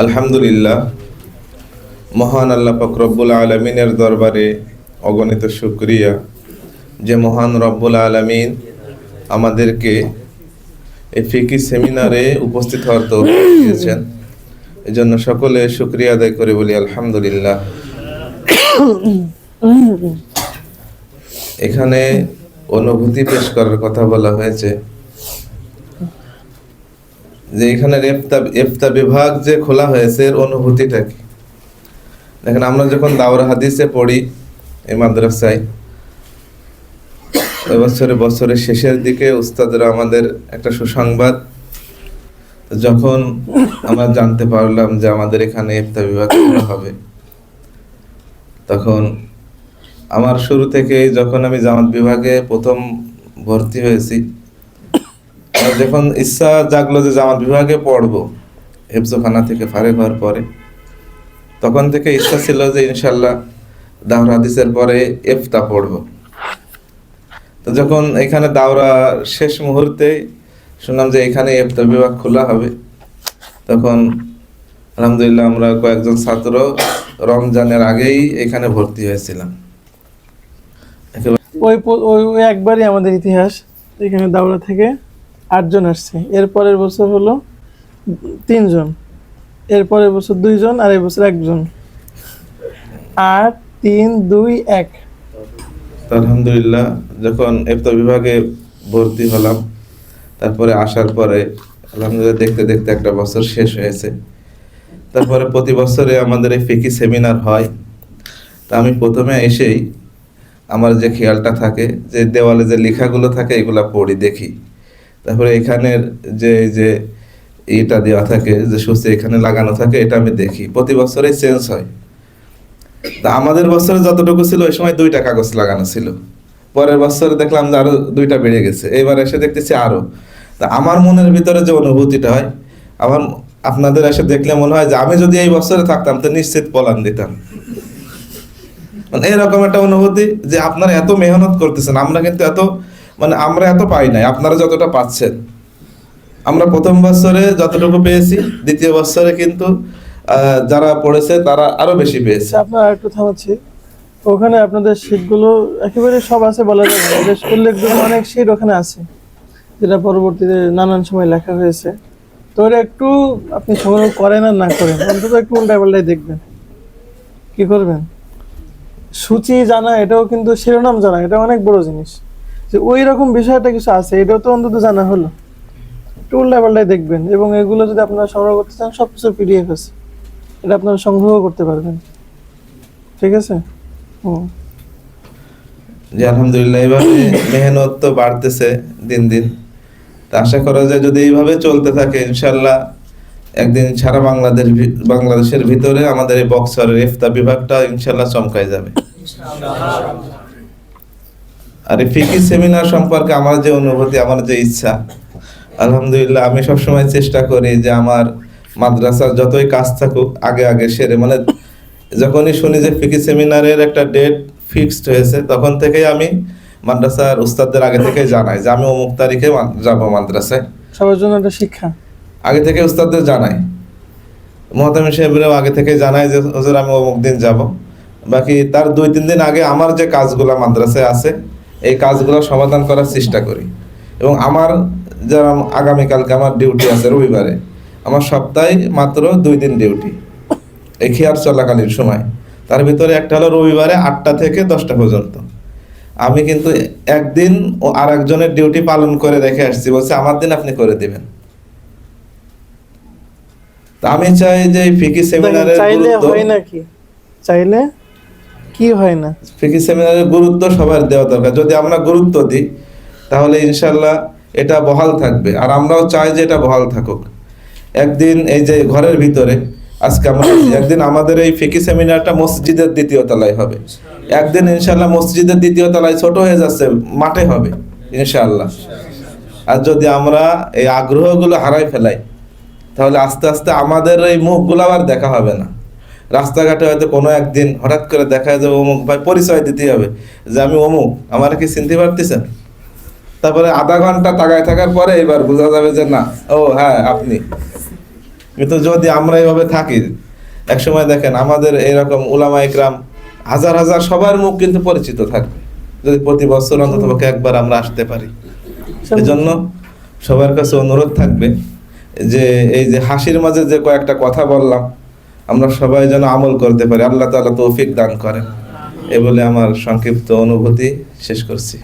আলহামদুলিল্লাহ, মহান আল্লাহ পাক রব্বুল আলামিনের দরবারে অগণিত শুকরিয়া যে মহান রব্বুল আলামিন আমাদেরকে এই ফিকি সেমিনারে উপস্থিত হওয়ার তৌফিক দিয়েছেন। এই জন্য সকলে শুকরিয়া আদায় করে বলি আলহামদুলিল্লাহ। এখানে অনুভূতি পেশ করার কথা বলা হয়েছে যে এখানে ইফতা বিভাগ যে খোলা হয়েছে এর অনুভূতিটা কি। দেখেন, আমরা যখন দাওরা হাদিসে পড়ি এই মাদ্রাসায়, বছরের শেষের দিকে উস্তাদরা আমাদের একটা সুসংবাদ, যখন আমরা জানতে পারলাম যে আমাদের এখানে ইফতা বিভাগ খোলা হবে, তখন আমার শুরু থেকে যখন আমি জামাত বিভাগে প্রথম ভর্তি হয়েছি, যখন ইচ্ছা জাগলো যে জামাত বিভাগে পড়বো হেফজখানা থেকে ফারেক হওয়ার পরে, তখন থেকে ইচ্ছা ছিল যে ইনশাল্লাহ দাওরা হাদিসের পরে ইফতা পড়বো। তো যখন এখানে দাওরা শেষ মুহূর্তে শুনলাম যে এখানে ইফতা বিভাগ খোলা হবে, তখন আলহামদুলিল্লাহ আমরা কয়েকজন ছাত্র রমজানের আগেই এখানে ভর্তি হয়েছিলাম। ওই একবারই আমাদের ইতিহাস, এখানে দাওরা থেকে 8 জন আসছে, এরপরের বছর হলো 3 জন, এরপরের বছর 2 জন, আর এই বছর 1 জন। 8, 3, 2, 1। আলহামদুলিল্লাহ, যখন ইফতা বিভাগে ভর্তি হলাম, তারপরে আসার পরে আলহামদুলিল্লাহ দেখতে দেখতে একটা বছর শেষ হয়েছে। তারপরে প্রতি বছরে আমাদের এই ফিকি সেমিনার হয়। তা আমি প্রথমে এসেই আমার যে খেয়ালটা থাকে যে দেওয়ালে যে লেখাগুলো থাকে এগুলা পড়ি, দেখি। তারপরে এখানের যে এটা দেওয়া থাকে, যে সূচি এখানে লাগানো থাকে, এটা আমি দেখি। প্রতি বছরে চেঞ্জ হয়। তা আমাদের বছরে যতটুকু ছিল ওই সময় 2টা কাগজ লাগানো ছিল, পরের বছরে দেখলাম যে আরো 2টা বেড়ে গেছে, এবার এসে দেখতেছি আরো। তা আমার মনের ভিতরে যে অনুভূতিটা হয়, আপনাদের এসে দেখলে মনে হয় যে আমি যদি এই বছরে থাকতাম তো নিশ্চিত পলান দিতাম। মানে এরকম একটা অনুভূতি যে আপনারা এত মেহনত করতেছেন, আমরা কিন্তু আমরা এত পাই নাই, আপনারা যতটা পাচ্ছেন। আমরা প্রথম বছরে যতটুকু পেয়েছি, দ্বিতীয় বছরে কিন্তু যারা পড়েছে তারা আরো বেশি পেয়েছে। আপনারা একটু থামাচ্ছি, ওখানে আপনাদের শীটগুলো একেবারে সব আছে বলা যায় না, বেশ উল্লেখযোগ্য অনেক শীট ওখানে আছে, যেটা পরবর্তীতে নানান সময় লেখা হয়েছে। তো ওটা একটু আপনি সংগ্রহ করেন আর না করেন, অন্তত একটু উল্টায় পাল্টায় দেখবেন। কি করবেন? সূচি জানা এটাও কিন্তু, শিরোনাম জানা এটা অনেক বড় জিনিস। যে ওই রকম বিষয়টা কিছু আছে, এটাও তো অন্তত জানা হলো। একটু উল্টায় পাল্টায় দেখবেন, এবং এগুলো যদি আপনারা সংগ্রহ করতে চান, সবকিছু PDF আছে, এটা আপনারা সংগ্রহ করতে পারবেন। ঠিক আছে? জি আলহামদুলিল্লাহ, এইভাবে মেহনত তো বাড়তেছে দিন দিন। তা আশা করা যায় যদি এইভাবে চলতে থাকে ইনশাল্লাহ একদিন সারা বাংলাদেশের ভিতরে আমাদের এই বক্সরের ইফতা বিভাগটা ইনশাল্লাহ চমকায় যাবে। আর এই ফিকি সেমিনার সম্পর্কে আমার যে অনুভূতি, আমার যে ইচ্ছা, আলহামদুলিল্লাহ আমি সবসময় চেষ্টা করি যে আমার মাদ্রাসার যতই কাজ থাকুক আগে সেরে, মানে যখনই শুনি যে ফিকি সেমিনারের একটা ডেট ফিক্সড হয়েছে, তখন থেকেই আমি মাদ্রাসার উস্তাদদের আগে থেকে জানাই যে আমি অমুক তারিখে যাব মাদ্রাসায়। সবার জন্য একটা শিক্ষা আগে থেকে উস্তাদদের জানাই, মহতামিম সাহেবরাও আগে থেকে জানাই যে হুজুর আমি অমুক দিন যাব। বাকি তার 2-3 দিন আগে আমার যে কাজগুলো মাদ্রাসায় আছে এই কাজগুলো সমাধান করার চেষ্টা করি। এবং আমার যারা আগামীকালকে আমার ডিউটি আছে রবিবারে, আমার সপ্তাহে মাত্র 2 দিন ডিউটি এই খেয়ার চলাকালীন সময়, তার ভিতরে একটা হলো রবিবারে 8টা থেকে 10টা পর্যন্ত। আমি কিন্তু একদিন ও আর একজনের ডিউটি পালন করে রেখে আসছি, বলছে আমার দিন আপনি করে দিবেন। আমি চাই যে ফিকি সেমিনারের গুরুত্ব, চাইলে কি হয় না, ফিকি সেমিনারের গুরুত্ব সবার দেওয়া দরকার। যদি আমরা গুরুত্ব দিই তাহলে ইনশাল্লাহ এটা বহাল থাকবে, আর আমরাও চাই যে এটা বহাল থাকুক। একদিন এই যে ঘরের ভিতরে আজকে আমরা, একদিন আমাদের এই ফিকি সেমিনারটা মসজিদের 2য় তলায় হবে, একদিন ইনশাল্লাহ মসজিদের 2য় তলায় ছোট হয়ে যাচ্ছে, মাঠে হবে ইনশাল্লাহ। আর যদি আমরা এই আগ্রহগুলো হারাই ফেলাই তাহলে আস্তে আস্তে আমাদের এই মুখগুলো আবার দেখা হবে না। রাস্তাঘাটে হয়তো কোনো একদিন হঠাৎ করে দেখা যাবে অমুক ভাই, পরিচয় দিতে হবে যে আমি অমুক, আমার কি চিনতে পারতেছেন? তারপরে আধা ঘন্টা তাকায় থাকার পরে এবার বোঝা যাবে যে না, ও হ্যাঁ আপনি। কিন্তু যদি আমরা এইভাবে থাকি, একসময় দেখেন আমাদের এরকম উলামা ইকরাম হাজার হাজার সবার মুখ কিন্তু পরিচিত থাকবে, যদি প্রতি বছর অন্ততপক্ষে একবার আমরা আসতে পারি। এজন্য সবার কাছে অনুরোধ থাকবে যে এই যে হাসির মাঝে যে কয়েকটা কথা বললাম, আমরা সবাই যেন আমল করতে পারি। আল্লাহ তাআলা তৌফিক দান করেন। এ বলে আমার সংক্ষিপ্ত অনুভূতি শেষ করছি।